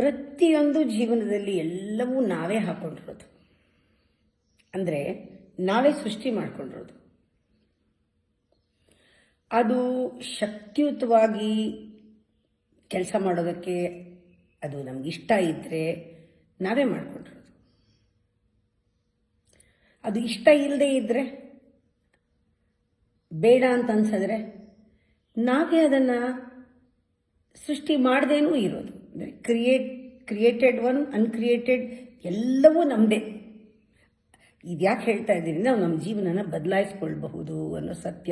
ಪ್ರತಿಯೊಂದು ಜೀವನದಲ್ಲಿ ಎಲ್ಲವೂ ನಾವೇ ಹಾಕೊಂಡಿರೋದು, ಅಂದರೆ ನಾವೇ ಸೃಷ್ಟಿ ಮಾಡ್ಕೊಂಡಿರೋದು. ಅದು ಶಕ್ತಿಯುತವಾಗಿ ಕೆಲಸ ಮಾಡೋದಕ್ಕೆ ಅದು ನಮಗಿಷ್ಟ ಇದ್ದರೆ ನಾವೇ ಮಾಡ್ಕೊಂಡಿರೋದು. ಅದು ಇಷ್ಟ ಇಲ್ಲದೆ ಇದ್ದರೆ, ಬೇಡ ಅಂತ ಅನ್ಸಿದ್ರೆ ನಾವೇ ಅದನ್ನು ಸೃಷ್ಟಿ ಮಾಡದೇನೂ ಇರೋದು. ಕ್ರಿಯೇಟೆಡ್ ಒನ್, ಅನ್ಕ್ರಿಯೇಟೆಡ್ ಎಲ್ಲವೂ ನಮ್ಮದೇ. ಇದ್ಯಾಕೆ ಹೇಳ್ತಾ ಇದ್ದೀನಿ, ನಾವು ನಮ್ಮ ಜೀವನನ ಬದಲಾಯಿಸ್ಕೊಳ್ಬಹುದು ಅನ್ನೋ ಸತ್ಯ.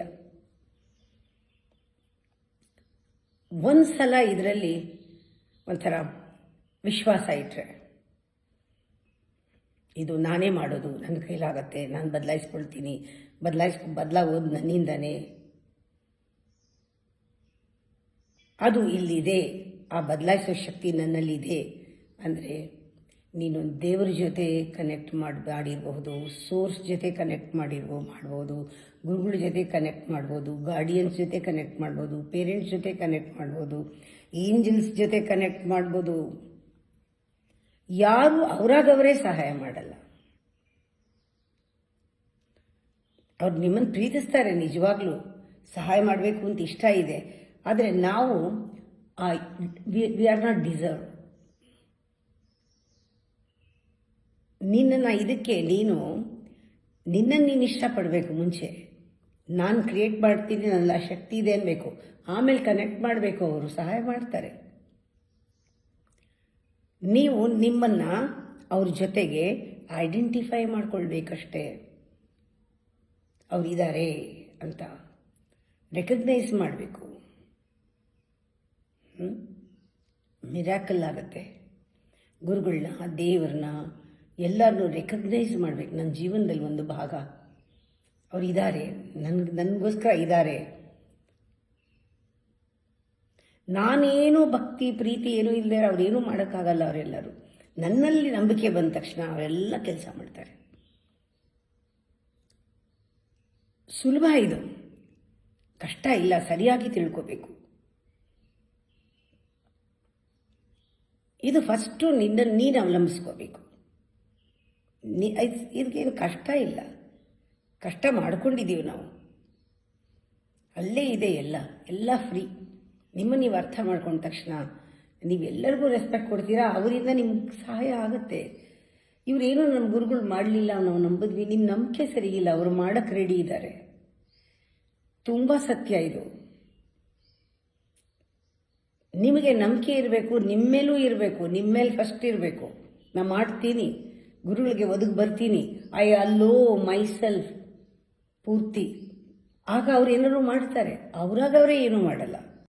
ಒಂದ್ಸಲ ಇದರಲ್ಲಿ ಒಂಥರ ವಿಶ್ವಾಸ ಇಟ್ಟರೆ, ಇದು ನಾನೇ ಮಾಡೋದು, ನನ್ನ ಕೈಲಾಗತ್ತೆ, ನಾನು ಬದಲಾಯಿಸ್ಕೊಳ್ತೀನಿ, ಬದಲಾಗೋದು ನನ್ನಿಂದನೇ, ಅದು ಇಲ್ಲಿದೆ, ಆ ಬದಲಾಯಿಸೋ ಶಕ್ತಿ ನನ್ನಲ್ಲಿದೆ ಅಂದರೆ ನೀನು ದೇವರ ಜೊತೆ ಕನೆಕ್ಟ್ ಮಾಡಿರಬಹುದು, ಸೋರ್ಸ್ ಜೊತೆ ಕನೆಕ್ಟ್ ಮಾಡ್ಬೋದು, ಗುರುಗಳ ಜೊತೆ ಕನೆಕ್ಟ್ ಮಾಡ್ಬೋದು, ಗಾರ್ಡಿಯನ್ಸ್ ಜೊತೆ ಕನೆಕ್ಟ್ ಮಾಡ್ಬೋದು, ಪೇರೆಂಟ್ಸ್ ಜೊತೆ ಕನೆಕ್ಟ್ ಮಾಡ್ಬೋದು, ಏಂಜಲ್ಸ್ ಜೊತೆ ಕನೆಕ್ಟ್ ಮಾಡ್ಬೋದು. ಯಾರು ಅವರಾಗವರೇ ಸಹಾಯ ಮಾಡಲ್ಲ. ಅವ್ರು ನಿಮ್ಮನ್ನು ಪ್ರೀತಿಸ್ತಾರೆ, ನಿಜವಾಗ್ಲೂ ಸಹಾಯ ಮಾಡಬೇಕು ಅಂತ ಇಷ್ಟ ಇದೆ. ಆದರೆ ನಾವು ವಿ ಆರ್ ನಾಟ್ ಡಿಸರ್ವ್. ನಿನ್ನನ್ನು ಇದಕ್ಕೆ ನಿನ್ನನ್ನು ನೀನು ಇಷ್ಟಪಡಬೇಕು. ಮುಂಚೆ ನಾನು ಕ್ರಿಯೇಟ್ ಮಾಡ್ತೀನಿ, ನನ್ನ ಶಕ್ತಿ ಇದೆ ಅನ್ಬೇಕು, ಆಮೇಲೆ ಕನೆಕ್ಟ್ ಮಾಡಬೇಕು. ಅವರು ಸಹಾಯ ಮಾಡ್ತಾರೆ. ನೀವು ನಿಮ್ಮನ್ನು ಅವ್ರ ಜೊತೆಗೆ ಐಡೆಂಟಿಫೈ ಮಾಡ್ಕೊಳ್ಬೇಕಷ್ಟೇ. ಅವರಿದ್ದಾರೆ ಅಂತ ರೆಕಗ್ನೈಸ್ ಮಾಡಬೇಕು. ಮಿರಾಕಲ್ ಆಗುತ್ತೆ. ಗುರುಗಳನ್ನ, ದೇವ್ರನ್ನ ಎಲ್ಲರನ್ನೂ ರೆಕಗ್ನೈಸ್ ಮಾಡಬೇಕು. ನನ್ನ ಜೀವನದಲ್ಲಿ ಒಂದು ಭಾಗ ಅವರಿದ್ದಾರೆ, ನನಗೋಸ್ಕರ ಇದ್ದಾರೆ. ನಾನೇನು ಭಕ್ತಿ ಪ್ರೀತಿ ಏನೂ ಇಲ್ಲದೆ ಅವ್ರೇನೂ ಮಾಡೋಕ್ಕಾಗಲ್ಲ. ಅವರೆಲ್ಲರೂ ನನ್ನಲ್ಲಿ ನಂಬಿಕೆ ಬಂದ ತಕ್ಷಣ ಅವರೆಲ್ಲ ಕೆಲಸ ಮಾಡ್ತಾರೆ. ಸುಲಭ ಇದು, ಕಷ್ಟ ಇಲ್ಲ. ಸರಿಯಾಗಿ ತಿಳ್ಕೋಬೇಕು. ಇದು ಫಸ್ಟು ನಿನ್ನನ್ನು ನೀನು ಅವಲಂಬಿಸ್ಕೋಬೇಕು. ಇದಕ್ಕೇನು ಕಷ್ಟ ಇಲ್ಲ. ಕಷ್ಟ ಮಾಡ್ಕೊಂಡಿದ್ದೀವಿ ನಾವು, ಅಲ್ಲೇ ಇದೆ ಎಲ್ಲ ಫ್ರೀ. ನಿಮ್ಮನ್ನು ನೀವು ಅರ್ಥ ಮಾಡ್ಕೊಂಡ ತಕ್ಷಣ ನೀವೆಲ್ಲರಿಗೂ ರೆಸ್ಪೆಕ್ಟ್ ಕೊಡ್ತೀರಾ, ಅವರಿಂದ ನಿಮ್ಗೆ ಸಹಾಯ ಆಗುತ್ತೆ. ಇವರೇನು ನಮ್ಮ ಗುರುಗಳು ಮಾಡಲಿಲ್ಲ, ನಾವು ನಂಬಿದ್ವಿ, ನಿಮ್ಮ ನಂಬಿಕೆ ಸರಿಯಿಲ್ಲ, ಅವರು ಮಾಡೋಕ್ಕೆ ರೆಡಿ ಇದ್ದಾರೆ. ತುಂಬ ಸತ್ಯ ಇದು. ನಿಮಗೆ ನಂಬಿಕೆ ಇರಬೇಕು, ನಿಮ್ಮ ಮೇಲೂ ಇರಬೇಕು, ನಿಮ್ಮ ಮೇಲೆ ಫಸ್ಟ್ ಇರಬೇಕು. ನಾ ಮಾಡ್ತೀನಿ, ಗುರುಗಳಿಗೆ ಒದಗಿ ಬರ್ತೀನಿ, ಐ ಅಲ್ಲೋ ಮೈಸೆಲ್ಫ್ ಪೂರ್ತಿ. ಆಗ ಅವ್ರು ಏನಾದ್ರು ಮಾಡ್ತಾರೆ, ಅವರಾಗವರೇ ಏನೂ ಮಾಡಲ್ಲ.